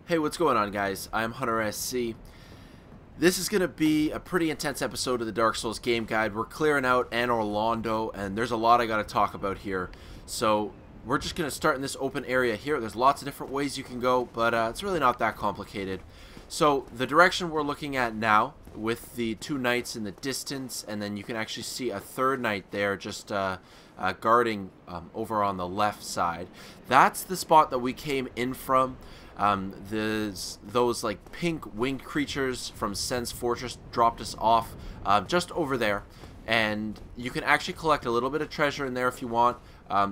Hey, what's going on, guys? I'm Hunter SC. This is going to be a pretty intense episode of the Dark Souls game guide. We're clearing out Anor Londo, and there's a lot I got to talk about here. So we're just going to start in this open area here. There's lots of different ways you can go, but it's really not that complicated. So the direction we're looking at now, with the two knights in the distance, and then you can actually see a third knight there just guarding over on the left side. That's the spot that we came in from. Those like pink winged creatures from Sen's Fortress dropped us off just over there, and you can actually collect a little bit of treasure in there if you want.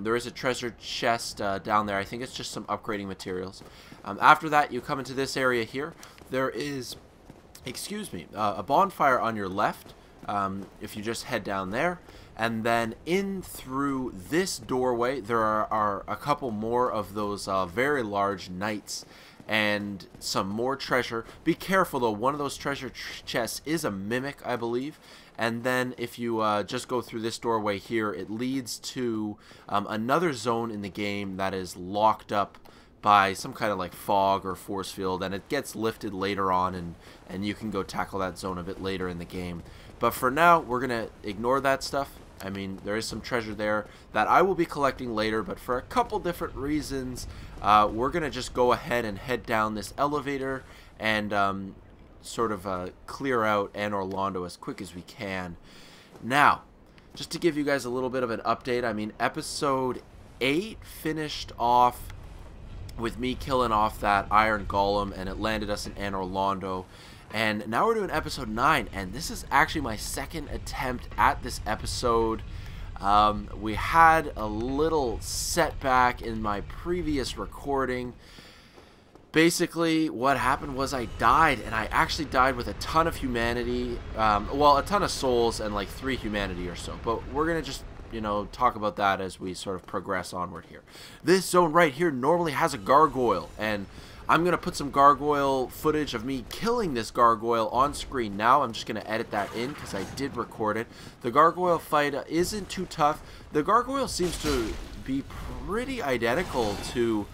There is a treasure chest down there. I think it's just some upgrading materials. After that, you come into this area here. There is, a bonfire on your left if you just head down there. And then in through this doorway, there are a couple more of those very large knights and some more treasure. Be careful, though. One of those treasure chests is a mimic, I believe. And then if you just go through this doorway here, it leads to another zone in the game that is locked up by some kind of like fog or force field, and it gets lifted later on, and you can go tackle that zone a bit later in the game. But for now, we're going to ignore that stuff. I mean, there is some treasure there that I will be collecting later, but for a couple different reasons, we're going to just go ahead and head down this elevator and sort of clear out Anor Londo as quick as we can. Now, just to give you guys a little bit of an update, I mean, episode 8 finished off with me killing off that iron golem, and it landed us in Anor Londo. And now we're doing episode 9, and this is actually my second attempt at this episode. We had a little setback in my previous recording. Basically, what happened was I died, and I actually died with a ton of humanity. Well, a ton of souls and like 3 humanity or so. But we're going to just, you know, talk about that as we sort of progress onward here. This zone right here normally has a gargoyle, and I'm going to put some gargoyle footage of me killing this gargoyle on screen now. I'm just going to edit that in because I did record it. The gargoyle fight isn't too tough. The gargoyle seems to be pretty identical to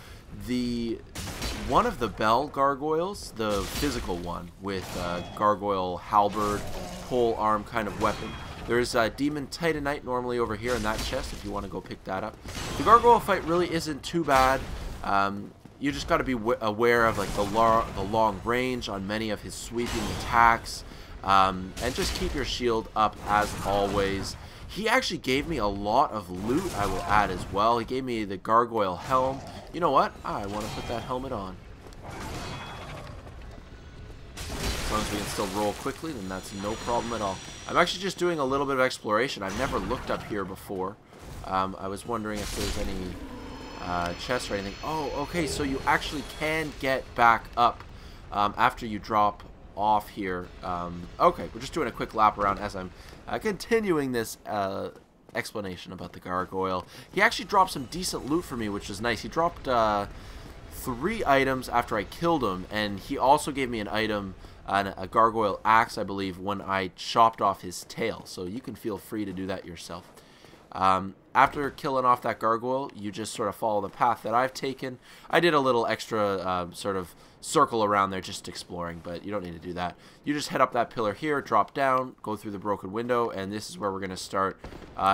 one of the bell gargoyles, the physical one with gargoyle halberd, pole arm kind of weapon. There's a demon titanite normally over here in that chest if you want to go pick that up. The gargoyle fight really isn't too bad. You just got to be aware of like the long range on many of his sweeping attacks, and just keep your shield up as always. He actually gave me a lot of loot, I will add as well. He gave me the gargoyle helm. You know what? I want to put that helmet on. As long as we can still roll quickly, then that's no problem at all. I'm actually just doing a little bit of exploration. I've never looked up here before. I was wondering if there's any chests or anything. Oh, okay, so you actually can get back up after you drop off here. Okay, we're just doing a quick lap around as I'm continuing this explanation about the gargoyle. He actually dropped some decent loot for me, which was nice. He dropped 3 items after I killed him, and he also gave me an item, a gargoyle axe, I believe, when I chopped off his tail. So you can feel free to do that yourself. After killing off that gargoyle, you just sort of follow the path that I've taken. I did a little extra sort of circle around there just exploring, but you don't need to do that. You just head up that pillar here, drop down, go through the broken window, and this is where we're going to start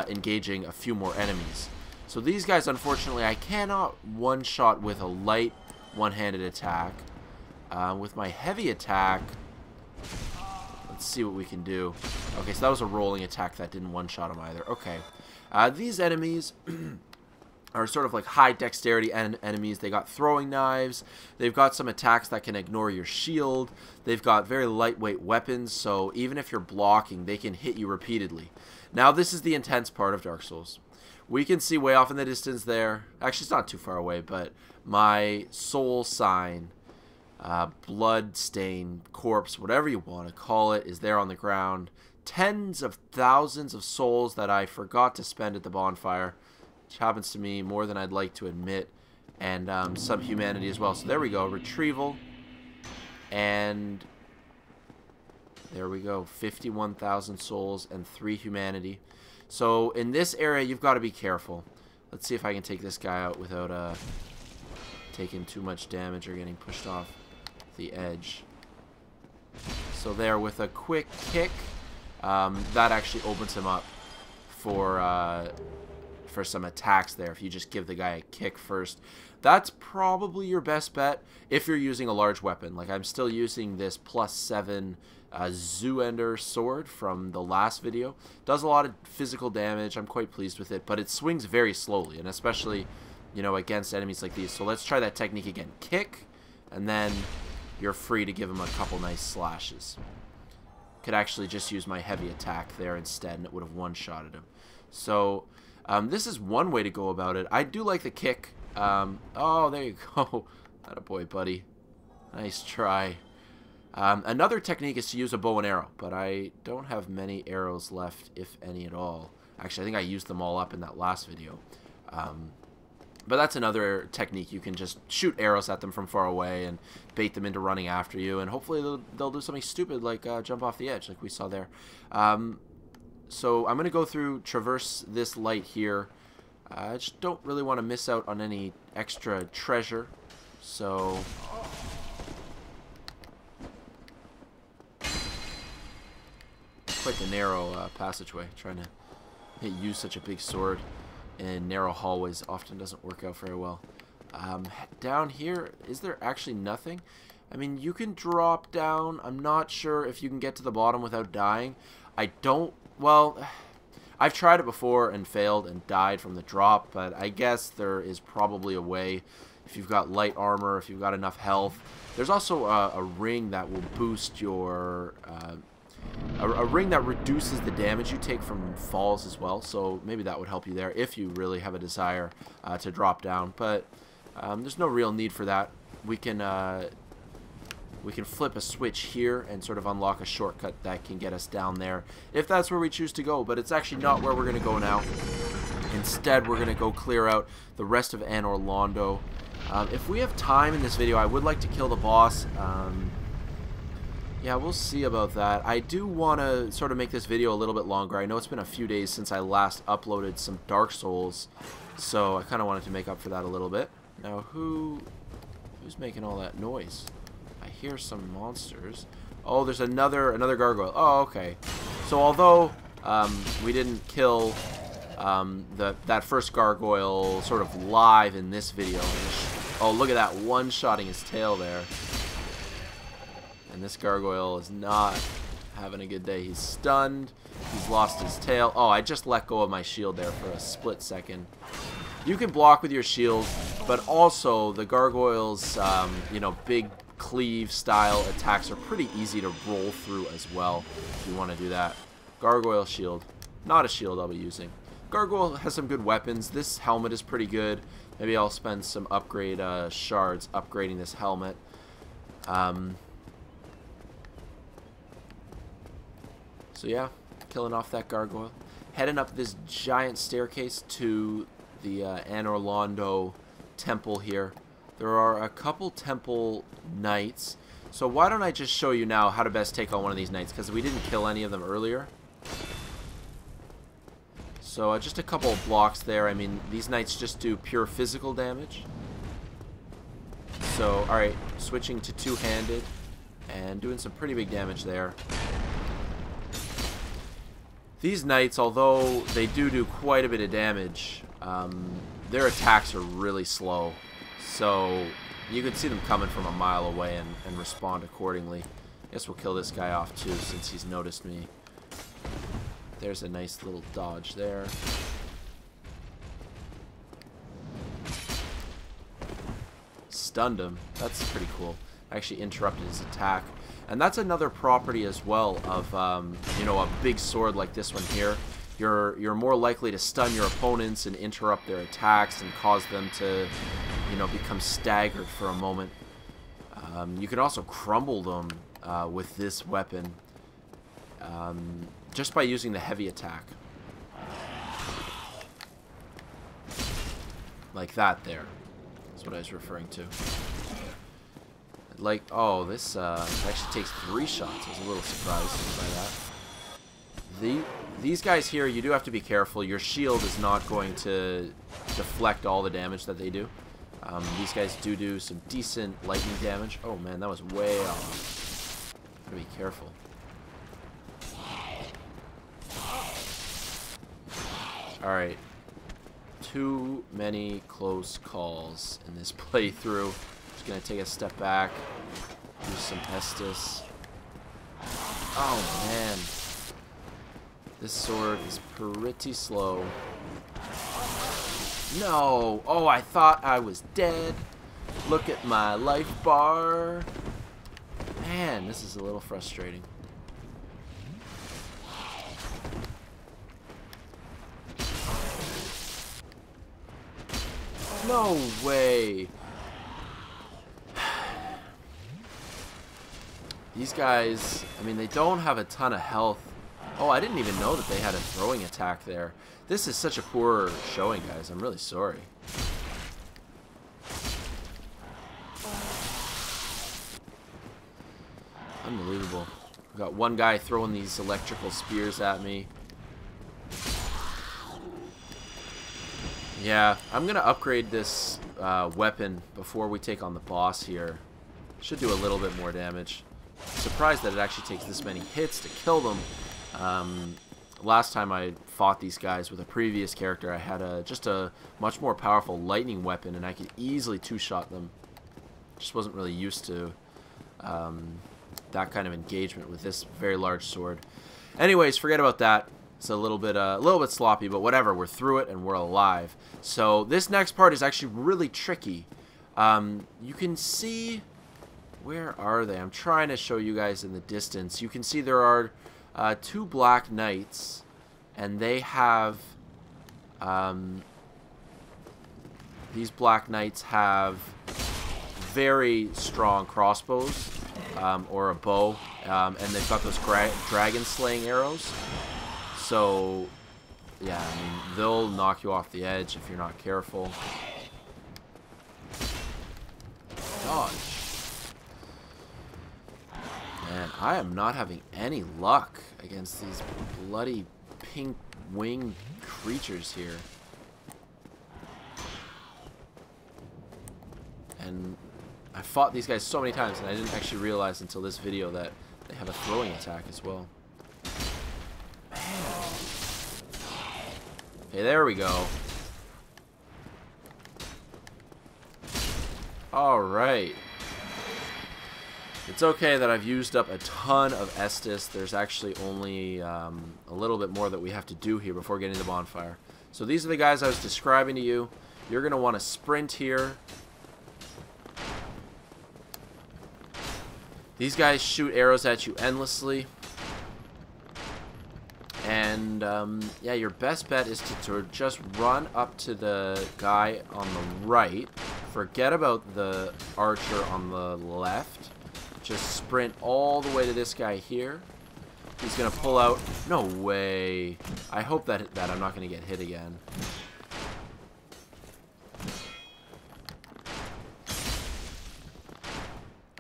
engaging a few more enemies. So these guys, unfortunately, I cannot one-shot with a light one-handed attack. With my heavy attack, let's see what we can do. Okay, so that was a rolling attack that didn't one-shot him either. Okay. These enemies are sort of like high dexterity enemies. They got throwing knives. They've got some attacks that can ignore your shield. They've got very lightweight weapons, so even if you're blocking, they can hit you repeatedly. Now, this is the intense part of Dark Souls. We can see way off in the distance there. Actually, it's not too far away, but my soul sign, blood stain, corpse, whatever you want to call it, is there on the ground. Tens of thousands of souls that I forgot to spend at the bonfire, which happens to me more than I'd like to admit, and some humanity as well. So there we go, retrieval, and there we go, 51,000 souls and 3 humanity. So in this area, you've got to be careful. Let's see if I can take this guy out without taking too much damage or getting pushed off. the edge. So there, with a quick kick, that actually opens him up for some attacks there. If you just give the guy a kick first, that's probably your best bet if you're using a large weapon. Like, I'm still using this +7 Zoo-Ender sword from the last video. Does a lot of physical damage. I'm quite pleased with it, but it swings very slowly, and especially, you know, against enemies like these. So let's try that technique again. Kick, and then you're free to give him a couple nice slashes. Could actually just use my heavy attack there instead, and it would have one-shotted him. So this is one way to go about it. I do like the kick. Oh, there you go. Attaboy, buddy. Nice try. Another technique is to use a bow and arrow, but I don't have many arrows left, if any at all. Actually, I think I used them all up in that last video. But that's another technique. You can just shoot arrows at them from far away and bait them into running after you, and hopefully they'll do something stupid like jump off the edge, like we saw there. So I'm going to go through, traverse this light here. I just don't really want to miss out on any extra treasure, so... Quite the narrow passageway. Trying to use such a big sword in narrow hallways often doesn't work out very well. Down here, is there actually nothing? I mean, you can drop down. I'm not sure if you can get to the bottom without dying. I don't... Well, I've tried it before and failed and died from the drop, but I guess there is probably a way if you've got light armor, if you've got enough health. There's also a ring that will boost your... A ring that reduces the damage you take from falls as well, so maybe that would help you there if you really have a desire to drop down. But there's no real need for that. We can flip a switch here and sort of unlock a shortcut that can get us down there if that's where we choose to go. But it's actually not where we're going to go now. Instead, we're going to go clear out the rest of Anor Londo. If we have time in this video, I would like to kill the boss. Yeah, we'll see about that. I do want to sort of make this video a little bit longer. I know it's been a few days since I last uploaded some Dark Souls, so I kind of wanted to make up for that a little bit. Now, who's making all that noise? I hear some monsters. Oh, there's another gargoyle. Oh, okay. So although we didn't kill that first gargoyle sort of live in this video, oh, look at that, one-shotting his tail there. And this gargoyle is not having a good day. He's stunned. He's lost his tail. Oh, I just let go of my shield there for a split second. You can block with your shield, but also the gargoyle's, you know, big cleave style attacks are pretty easy to roll through as well if you want to do that. Gargoyle shield. Not a shield I'll be using. Gargoyle has some good weapons. This helmet is pretty good. Maybe I'll spend some upgrade shards upgrading this helmet. So yeah, killing off that gargoyle. Heading up this giant staircase to the Anor Londo temple here. There are a couple temple knights. So why don't I just show you now how to best take on one of these knights, because we didn't kill any of them earlier. So just a couple of blocks there. I mean, these knights just do pure physical damage. So, alright, switching to two-handed and doing some pretty big damage there. These knights, although they do quite a bit of damage, their attacks are really slow. So you can see them coming from a mile away and respond accordingly. I guess we'll kill this guy off too, since he's noticed me. There's a nice little dodge there. Stunned him. That's pretty cool. Actually interrupted his attack. And that's another property as well of, you know, a big sword like this one here. You're more likely to stun your opponents and interrupt their attacks and cause them to, you know, become staggered for a moment. You can also crumble them with this weapon just by using the heavy attack. Like that there. That's what I was referring to. Like, oh, this actually takes 3 shots. I was a little surprised by that. These guys here, you do have to be careful. Your shield is not going to deflect all the damage that they do. These guys do some decent lightning damage. Oh man, that was way off. Gotta be careful. Alright. Too many close calls in this playthrough. Just gonna take a step back. Do some Estus. Oh man. This sword is pretty slow. No! Oh, I thought I was dead. Look at my life bar. Man, this is a little frustrating. No way. These guys, I mean, they don't have a ton of health. Oh, I didn't even know that they had a throwing attack there. This is such a poor showing, guys. I'm really sorry. Unbelievable. We've got one guy throwing these electrical spears at me. Yeah, I'm going to upgrade this weapon before we take on the boss here. Should do a little bit more damage. Surprised that it actually takes this many hits to kill them. Last time I fought these guys with a previous character, I had just a much more powerful lightning weapon, and I could easily two-shot them. Just wasn't really used to that kind of engagement with this very large sword. Anyways, forget about that. It's a little bit sloppy, but whatever. We're through it and we're alive. So this next part is actually really tricky. You can see, where are they? I'm trying to show you guys in the distance. You can see there are two black knights, and they have these black knights have very strong crossbows or a bow, and they've got those dragon slaying arrows. So yeah, I mean, they'll knock you off the edge if you're not careful. Dodge. Man, I am not having any luck against these bloody pink winged creatures here. And I fought these guys so many times, and I didn't actually realize until this video that they have a throwing attack as well. Man. Okay, there we go. Alright. It's okay that I've used up a ton of Estus. There's actually only a little bit more that we have to do here before getting the bonfire. So these are the guys I was describing to you. You're going to want to sprint here. These guys shoot arrows at you endlessly. And yeah, your best bet is to just run up to the guy on the right. Forget about the archer on the left. Just sprint all the way to this guy here. He's going to pull out. No way. I hope that I'm not going to get hit again.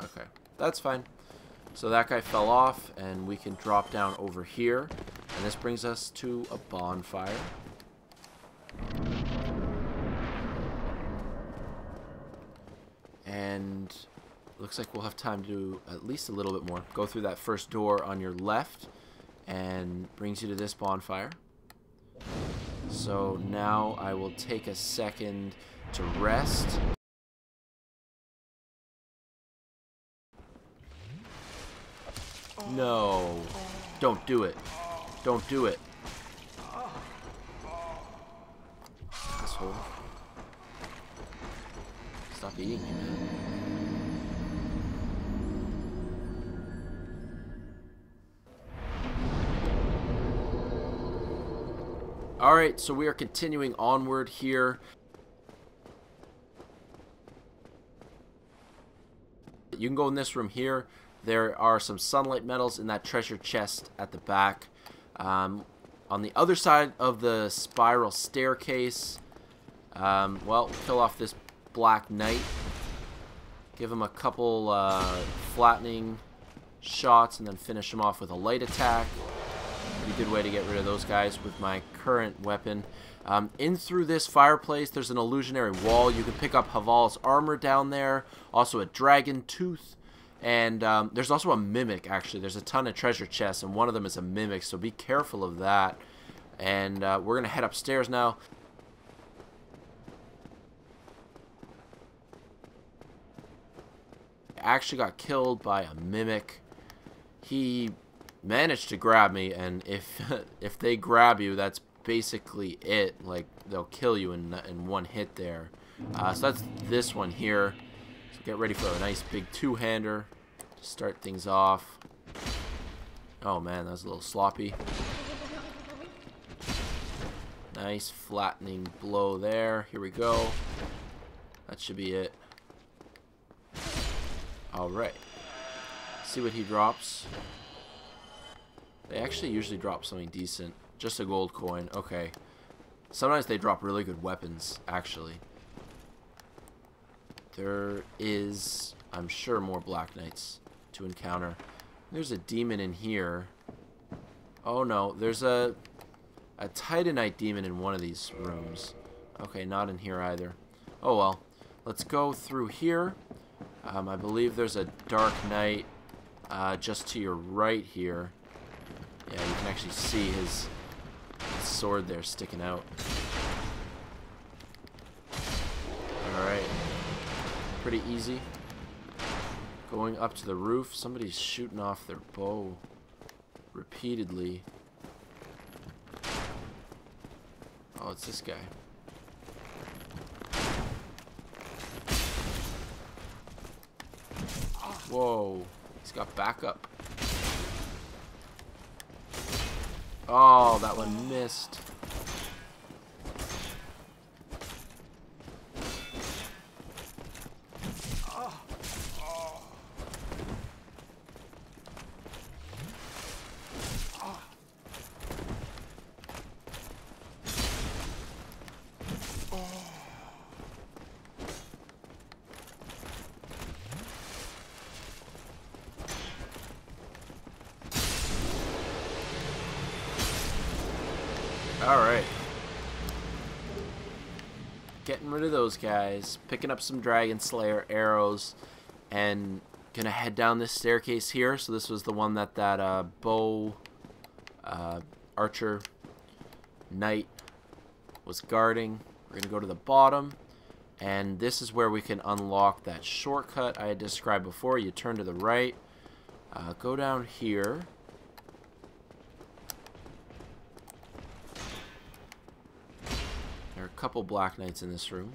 Okay, that's fine. So that guy fell off, and we can drop down over here. And this brings us to a bonfire. And looks like we'll have time to do at least a little bit more. Go through that first door on your left, and brings you to this bonfire. So now I will take a second to rest. No. Don't do it. Don't do it. Asshole. Stop eating me, man. Alright, so we are continuing onward here. You can go in this room here. There are some sunlight metals in that treasure chest at the back. On the other side of the spiral staircase, well, kill off this black knight. Give him a couple flattening shots and then finish him off with a light attack. be a good way to get rid of those guys with my current weapon. In through this fireplace, there's an illusionary wall. You can pick up Havel's armor down there. Also a dragon tooth. And there's also a mimic, actually. There's a ton of treasure chests, and one of them is a mimic, so be careful of that. And we're going to head upstairs now. I actually got killed by a mimic. He managed to grab me, and if they grab you, that's basically it. Like, they'll kill you in one hit there. So that's this one here. So get ready for a nice big two-hander to start things off. Oh man, that was a little sloppy. Nice flattening blow there. Here we go. That should be it. Alright. See what he drops. They actually usually drop something decent. Just a gold coin. Okay. Sometimes they drop really good weapons, actually. There is, I'm sure, more Black Knights to encounter. There's a demon in here. Oh no, there's a Titanite demon in one of these rooms. Okay, not in here either. Oh well. Let's go through here. I believe there's a Dark Knight just to your right here. Yeah, you can actually see his sword there sticking out. Alright. Pretty easy. Going up to the roof. Somebody's shooting off their bow repeatedly. Oh, it's this guy. Whoa. He's got backup. Oh, that one missed. Alright. Getting rid of those guys. Picking up some DragonSlayer arrows. And gonna head down this staircase here. So this was the one that bow archer knight was guarding. We're gonna go to the bottom. And this is where we can unlock that shortcut I had described before. You turn to the right. Go down here. There are a couple Black Knights in this room.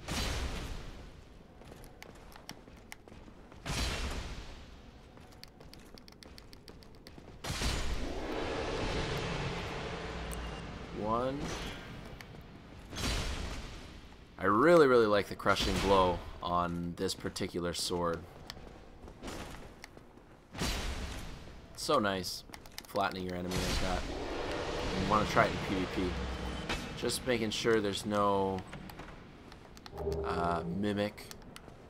One. I really like the crushing blow on this particular sword. It's so nice, flattening your enemy like that. You want to try it in PvP. Just making sure there's no mimic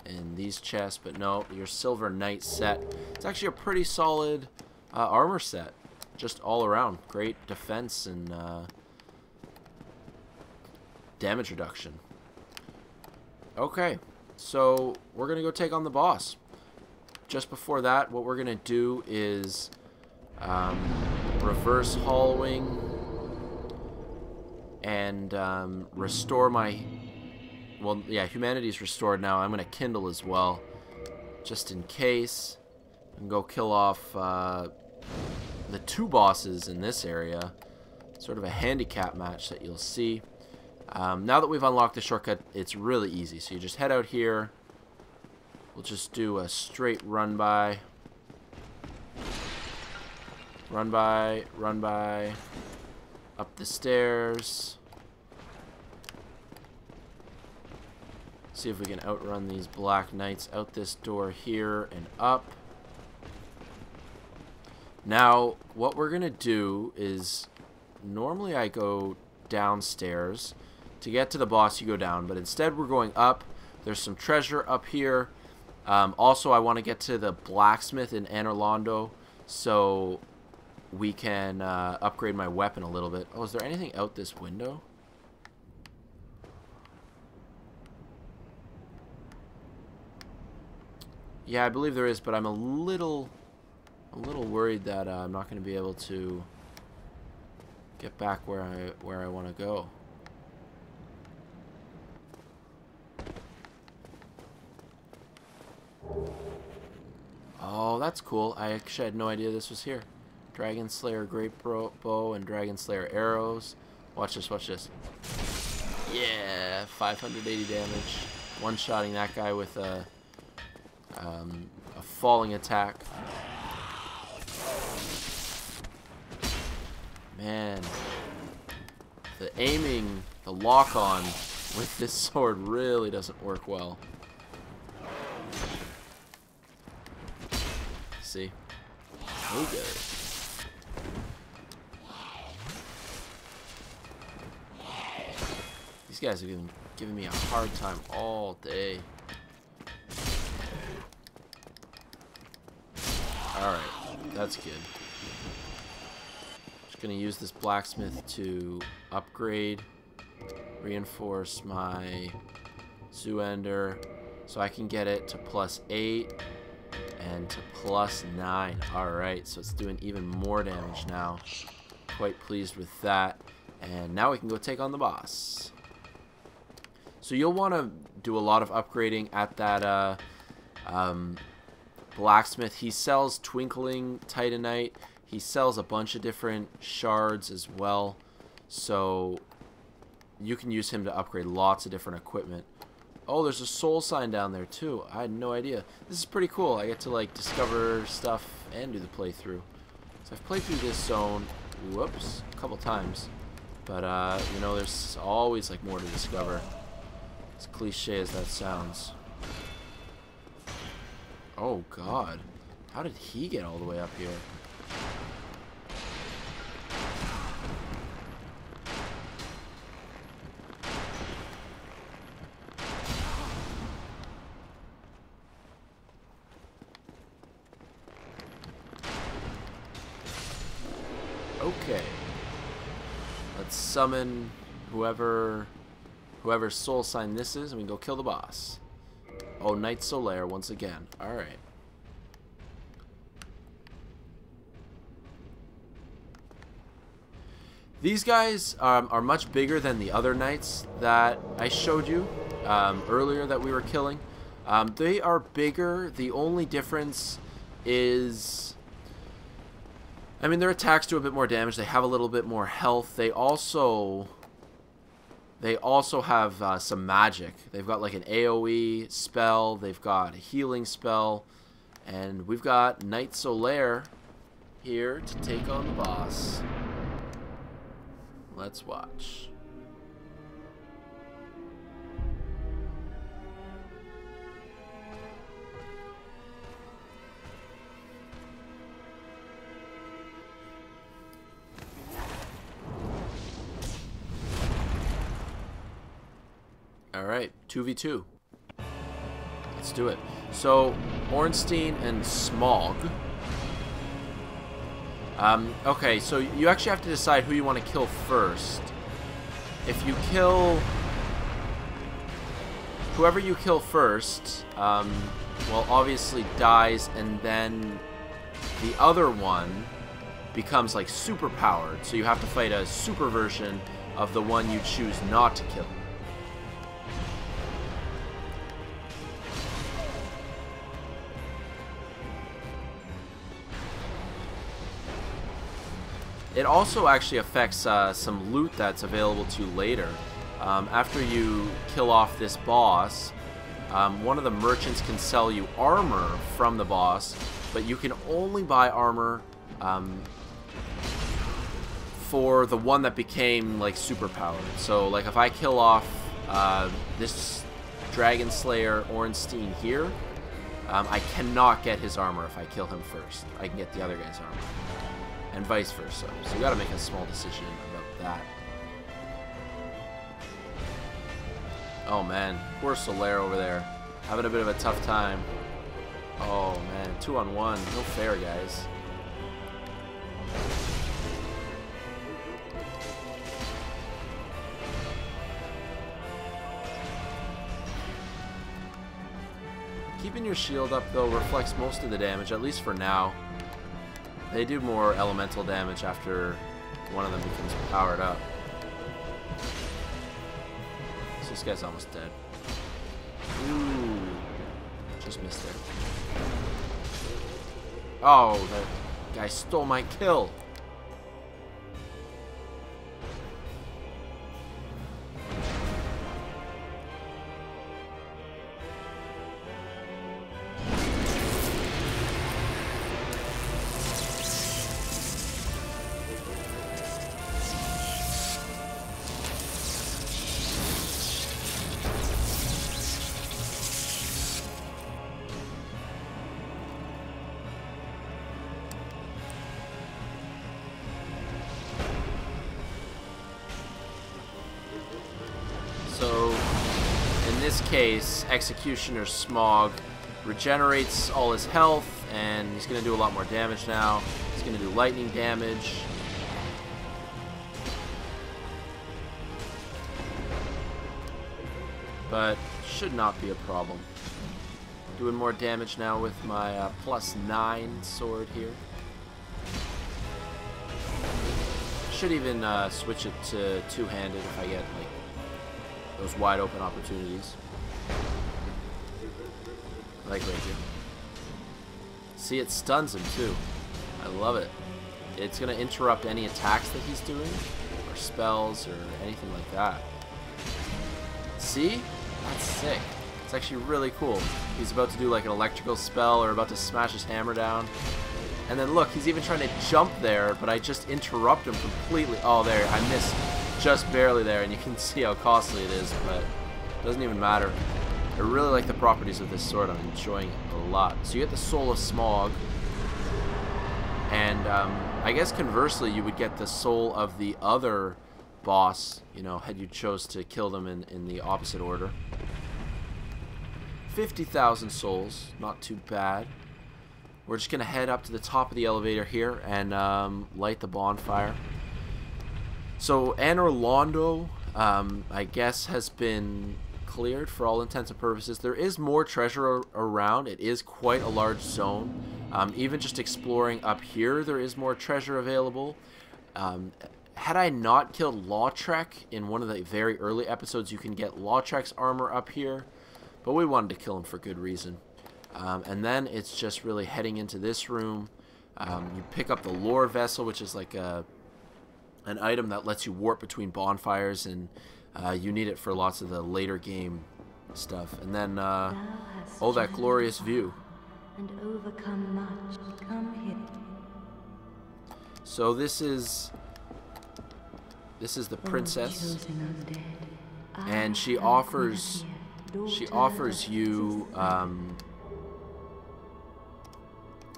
in these chests, but no, your Silver Knight set. It's actually a pretty solid armor set, just all around. Great defense and damage reduction. Okay, so we're gonna go take on the boss. Just before that, what we're gonna do is reverse hollowing and restore my, well, yeah, humanity's restored now. I'm gonna kindle as well, just in case, and go kill off the two bosses in this area. Sort of a handicap match that you'll see. Now that we've unlocked the shortcut, it's really easy. So you just head out here. We'll just do a straight run by. Run by, run by. Up the stairs. See if we can outrun these Black Knights. Out this door here and up. Now, what we're going to do is, normally I go downstairs. To get to the boss, you go down, but instead we're going up. There's some treasure up here. Also, I want to get to the Blacksmith in Anor Londo, so we can upgrade my weapon a little bit. Oh, is there anything out this window? Yeah, I believe there is, but I'm a little worried that I'm not going to be able to get back where I want to go. Oh, that's cool. I actually had no idea this was here. DragonSlayer Great Bow and DragonSlayer Arrows. Watch this, watch this. Yeah, 580 damage. One-shotting that guy with a falling attack. Man, the aiming, the lock-on with this sword really doesn't work well. See? Okay. These guys have been giving me a hard time all day. Alright, that's good. Just gonna use this blacksmith to upgrade, reinforce my Zoo-Ender so I can get it to +8 and to +9. Alright, so it's doing even more damage now. Quite pleased with that. And now we can go take on the boss. So you'll want to do a lot of upgrading at that blacksmith. He sells twinkling titanite. He sells a bunch of different shards as well. So you can use him to upgrade lots of different equipment. Oh, there's a soul sign down there too. I had no idea. This is pretty cool. I get to like discover stuff and do the playthrough. So I've played through this zone, whoops, a couple times. But you know, there's always like more to discover. As cliche as that sounds. Oh god. How did he get all the way up here? Okay. Let's summon whoever soul sign this is, and we can go kill the boss. Oh, Knight Solaire once again. Alright. These guys are much bigger than the other knights that I showed you earlier that we were killing. They are bigger. The only difference is, I mean, their attacks do a bit more damage. They have a little bit more health. They also have some magic. They've got like an AoE spell. They've got a healing spell. And we've got Knight Solaire here to take on the boss. Let's watch. Alright, 2v2. Let's do it. So, Ornstein and Smough. Okay, so you actually have to decide who you want to kill first. If you kill whoever you kill first, well, obviously dies, and then the other one becomes like super powered. So you have to fight a super version of the one you choose not to kill. It also actually affects some loot that's available to you later. After you kill off this boss, one of the merchants can sell you armor from the boss, but you can only buy armor for the one that became like super powered. So like if I kill off this DragonSlayer Ornstein here, I cannot get his armor if I kill him first. I can get the other guy's armor. And vice versa. So you gotta make a small decision about that. Oh man, poor Solaire over there. Having a bit of a tough time. Oh man, 2-on-1. No fair, guys. Keeping your shield up, though, reflects most of the damage, at least for now. They do more elemental damage after one of them becomes powered up. So this guy's almost dead. Ooh. Just missed there. Oh, that guy stole my kill. So, in this case, Executioner Smough regenerates all his health, and he's going to do a lot more damage now. He's going to do lightning damage. But should not be a problem. Doing more damage now with my +9 sword here. Should even switch it to two-handed if I get like those wide open opportunities. Like right here. See, it stuns him too. I love it. It's gonna interrupt any attacks that he's doing, or spells, or anything like that. See? That's sick. It's actually really cool. He's about to do like an electrical spell, or about to smash his hammer down. And then look, he's even trying to jump there, but I just interrupt him completely. Oh, there, I missed just barely there, and you can see how costly it is, but it doesn't even matter. I really like the properties of this sword. I'm enjoying it a lot. So you get the Soul of Smough, and I guess conversely, you would get the soul of the other boss, you know, had you chose to kill them in the opposite order. 50,000 souls, not too bad. We're just going to head up to the top of the elevator here and light the bonfire. So Anor Londo, I guess, has been cleared for all intents and purposes. There is more treasure around. It is quite a large zone. Even just exploring up here, there is more treasure available. Had I not killed Lautrec in one of the very early episodes, you can get Lautrec's armor up here. But we wanted to kill him for good reason. And then it's just really heading into this room. You pick up the lore vessel, which is like an item that lets you warp between bonfires, and you need it for lots of the later game stuff. And then, oh, that glorious view. And overcome much. Come here. So this is the princess, and she offers you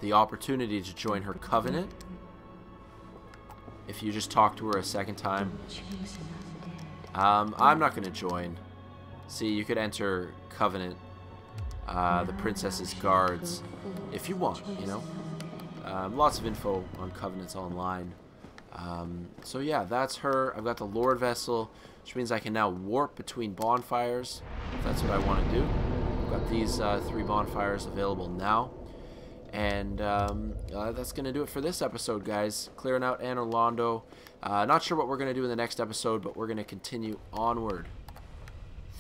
the opportunity to join her covenant if you just talk to her a second time. I'm not going to join. See, you could enter covenant, the princess's guards, if you want, you know. Lots of info on covenants online. So yeah, that's her. I've got the Lord Vessel, which means I can now warp between bonfires, if that's what I want to do. I've got these 3 bonfires available now. And that's going to do it for this episode, guys. Clearing out Anor Londo. Not sure what we're going to do in the next episode, but we're going to continue onward.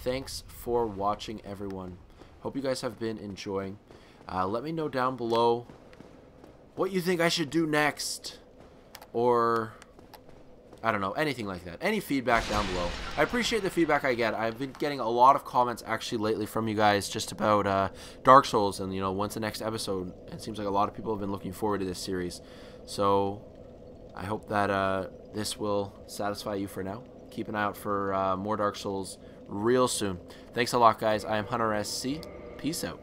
Thanks for watching, everyone. Hope you guys have been enjoying. Let me know down below what you think I should do next. Or, I don't know, anything like that. Any feedback down below. I appreciate the feedback I get. I've been getting a lot of comments actually lately from you guys just about Dark Souls and, you know, when's the next episode. It seems like a lot of people have been looking forward to this series. So, I hope that this will satisfy you for now. Keep an eye out for more Dark Souls real soon. Thanks a lot, guys. I am Hunter SC. Peace out.